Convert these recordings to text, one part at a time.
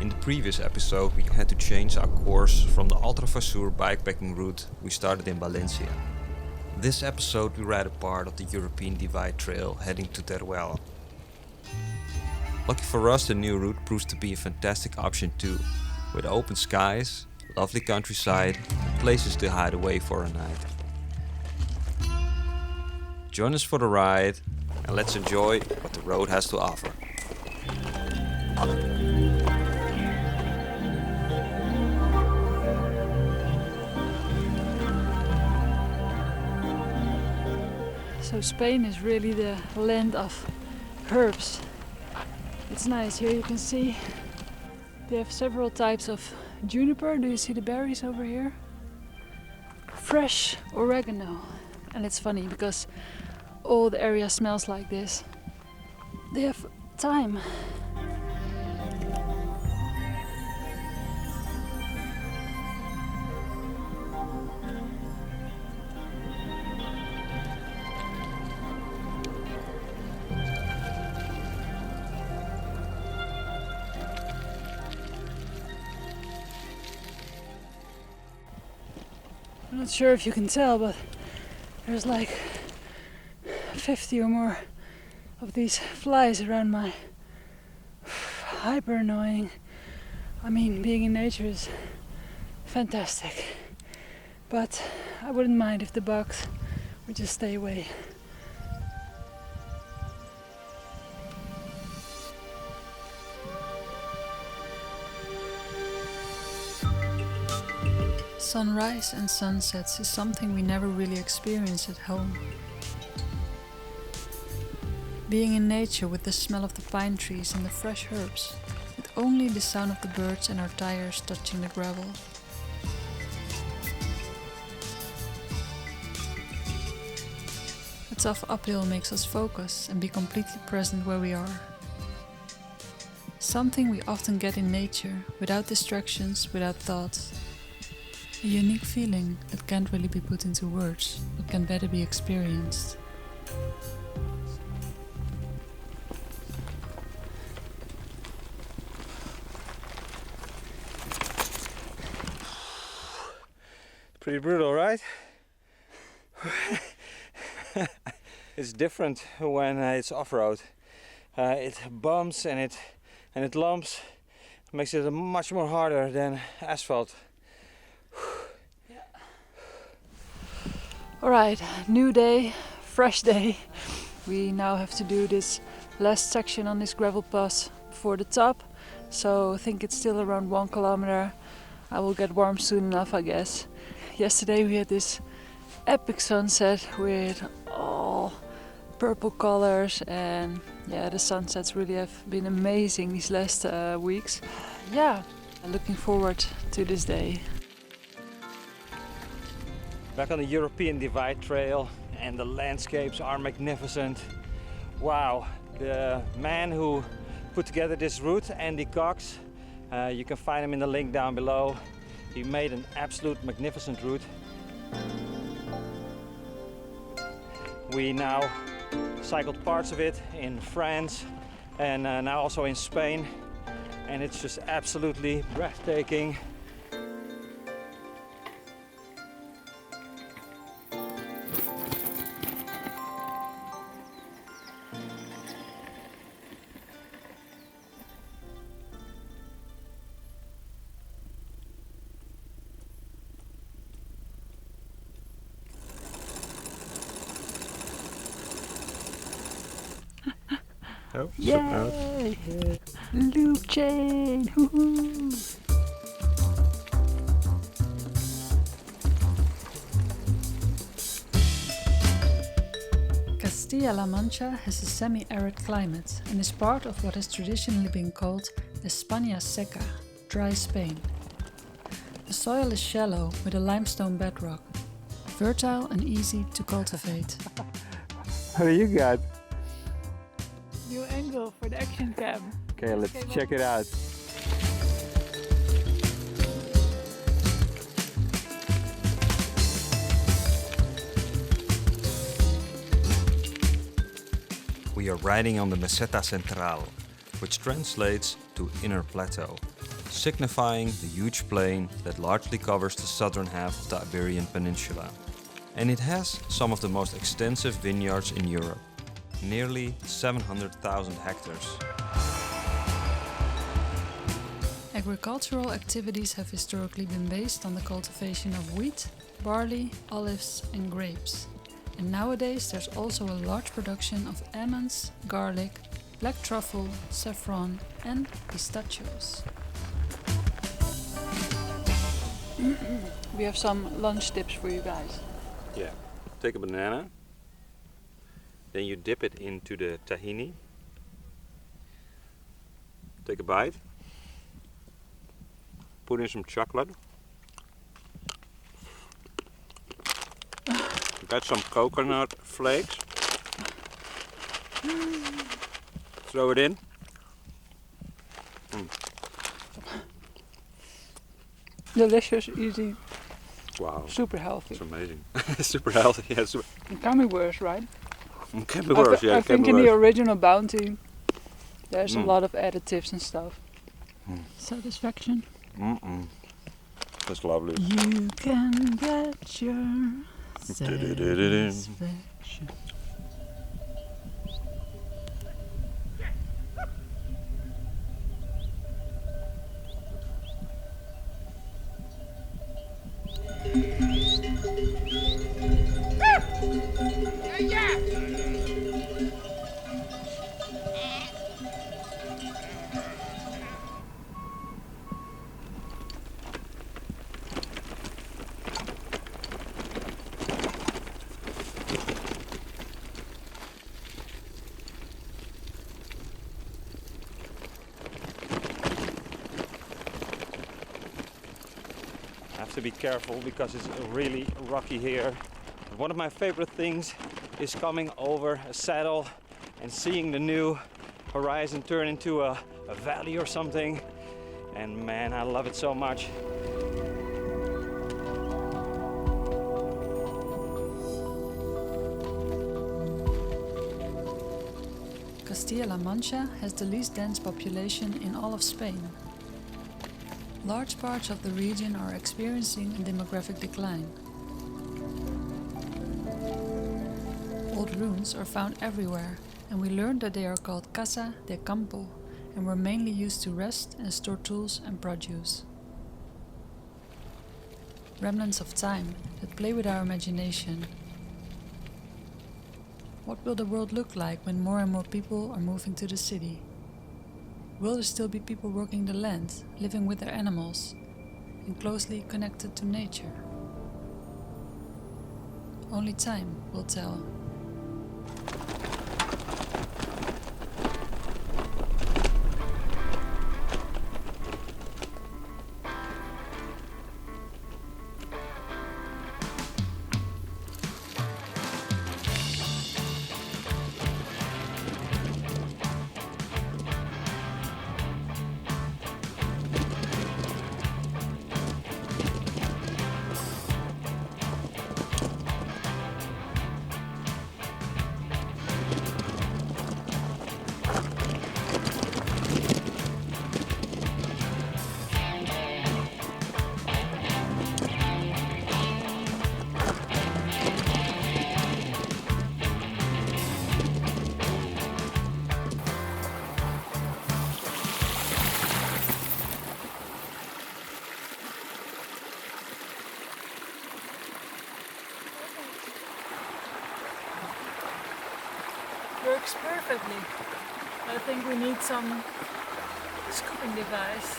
In the previous episode we had to change our course from the Ultrafasur bikepacking route we started in Valencia. This episode we ride a part of the European Divide Trail heading to Teruel. Lucky for us, the new route proves to be a fantastic option too, with open skies, lovely countryside and places to hide away for a night. Join us for the ride and let's enjoy what the road has to offer. So Spain is really the land of herbs. It's nice. Here you can see they have several types of juniper. Do you see the berries over here? Fresh oregano. And it's funny because all the area smells like this. They have thyme. I'm not sure if you can tell, but there's like 50 or more of these flies around my hyper annoying. I mean, being in nature is fantastic, but I wouldn't mind if the bugs would just stay away. Sunrise and sunsets is something we never really experience at home. Being in nature with the smell of the pine trees and the fresh herbs, with only the sound of the birds and our tires touching the gravel. A tough uphill makes us focus and be completely present where we are. Something we often get in nature, without distractions, without thoughts. A unique feeling that can't really be put into words, but can better be experienced. Pretty brutal, right? It's different when it's off-road. It bumps and it lumps. It makes it much more harder than asphalt. Alright, new day, fresh day. We now have to do this last section on this gravel pass before the top. So I think it's still around 1 kilometer. I will get warm soon enough, I guess. Yesterday we had this epic sunset with all purple colors, and yeah, the sunsets really have been amazing these last weeks. Yeah, looking forward to this day. Back on the European Divide Trail, and the landscapes are magnificent. Wow, the man who put together this route, Andy Cox, you can find him in the link down below. He made an absolute magnificent route. We now cycled parts of it in France and now also in Spain, and it's just absolutely breathtaking. Oh, yay! Loop chain! Woohoo! Castilla-La Mancha has a semi-arid climate and is part of what has traditionally been called España Seca, dry Spain. The soil is shallow with a limestone bedrock, fertile and easy to cultivate. What do you got? New angle for the action cam. Okay, let's check it out. We are riding on the Meseta Central, which translates to Inner Plateau. signifying the huge plain that largely covers the southern half of the Iberian Peninsula. And it has some of the most extensive vineyards in Europe, nearly 700,000 hectares. Agricultural activities have historically been based on the cultivation of wheat, barley, olives and grapes. And nowadays there's also a large production of almonds, garlic, black truffle, saffron and pistachios. We have some lunch tips for you guys. Yeah, take a banana, then you dip it into the tahini, take a bite, put in some chocolate, get some coconut flakes, throw it in. Delicious, easy, Wow, super healthy. it's amazing. Super healthy, yeah. It can be worse, right? It can be worse, yeah. I It can think be in the worse. original Bounty there's a Mm. lot of additives and stuff. Mm. Satisfaction. That's lovely. You can get your satisfaction. I have to be careful because it's really rocky here. But one of my favorite things is coming over a saddle and seeing the new horizon turn into a valley or something. And man, I love it so much. Castilla-La Mancha has the least dense population in all of Spain. Large parts of the region are experiencing a demographic decline. Old ruins are found everywhere, and we learned that they are called Casa de Campo and were mainly used to rest and store tools and produce. Remnants of time that play with our imagination. What will the world look like when more and more people are moving to the city? Will there still be people working the land, living with their animals, and closely connected to nature? Only time will tell. Works perfectly. I think we need some scooping device.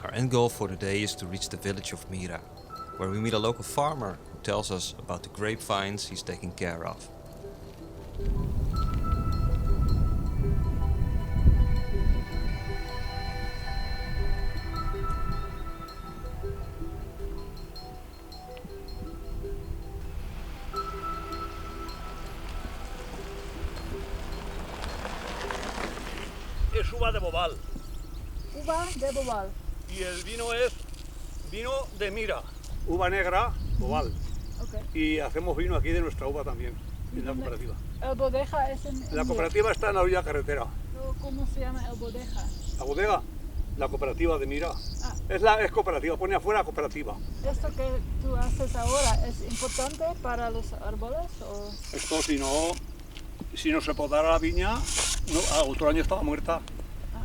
Our end goal for the day is to reach the village of Mira, where we meet a local farmer who tells us about the grapevines he's taking care of. Es uva de bobal Uva de bobal. y el vino es Vino de Mira, uva negra, Bobal. Okay. Y hacemos vino aquí de nuestra uva también, en la cooperativa. El bodega es en... La cooperativa está en la orilla carretera. ¿Cómo se llama el bodega? La bodega, la cooperativa de Mira. Ah. Es cooperativa, pone afuera cooperativa. ¿Esto que tú haces ahora es importante para los árboles? O... Esto si no se podara la viña, otro año estaba muerta.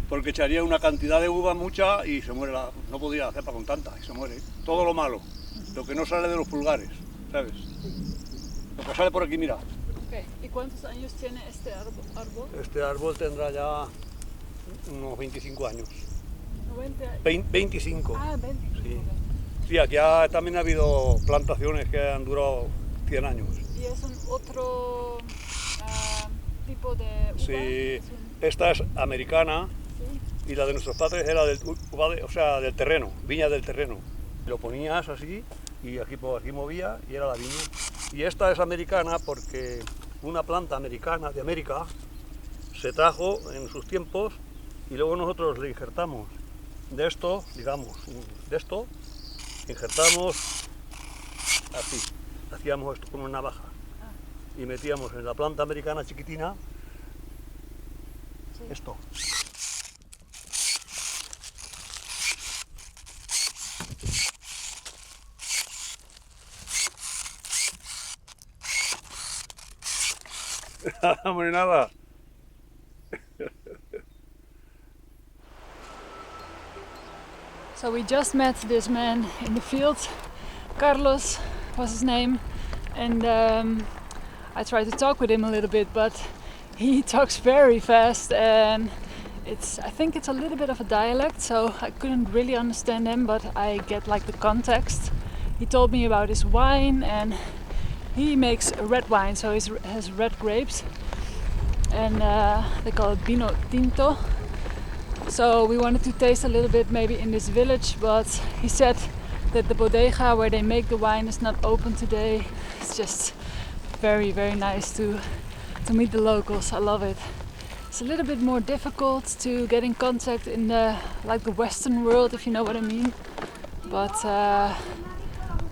Porque echaría una cantidad de uva mucha y se muere no podría hacerla con tanta y se muere. Todo lo malo, lo que no sale de los pulgares, ¿sabes? Lo que sale por aquí, mira. Okay. ¿Y cuántos años tiene este árbol? Este árbol tendrá ya unos 25 años. 25. Ah, 25. Sí. Sí, aquí también ha habido plantaciones que han durado 100 años. ¿Y es un otro tipo de uva? Sí, esta es americana. Y la de nuestros padres era del terreno, viña del terreno. Lo ponías así y aquí movía y era la viña. Y esta es americana porque una planta americana de América se trajo en sus tiempos y luego nosotros le injertamos de esto, digamos, injertamos así, hacíamos esto con una navaja y metíamos en la planta americana chiquitina esto. Hombre, nada. So we just met this man in the field. Carlos was his name, and I tried to talk with him a little bit, but he talks very fast, and I think it's a little bit of a dialect, so I couldn't really understand him, but I get like the context. He told me about his wine, and he makes red wine, so he has red grapes, and they call it vino tinto. So we wanted to taste a little bit maybe in this village, but he said that the bodega where they make the wine is not open today. It's just very, very nice to meet the locals. I love it. It's a little bit more difficult to get in contact in the Western world, if you know what I mean. But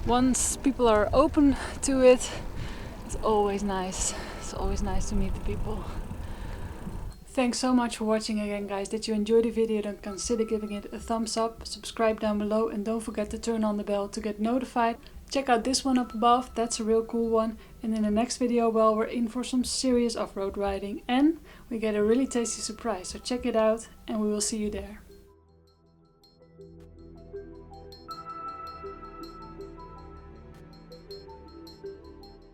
once people are open to it, it's always nice. It's always nice to meet the people. Thanks so much for watching again, guys. Did you enjoy the video? Then consider giving it a thumbs up, subscribe down below, and don't forget to turn on the bell to get notified. Check out this one up above, that's a real cool one. And in the next video, well, we're in for some serious off-road riding and we get a really tasty surprise. So check it out and we will see you there.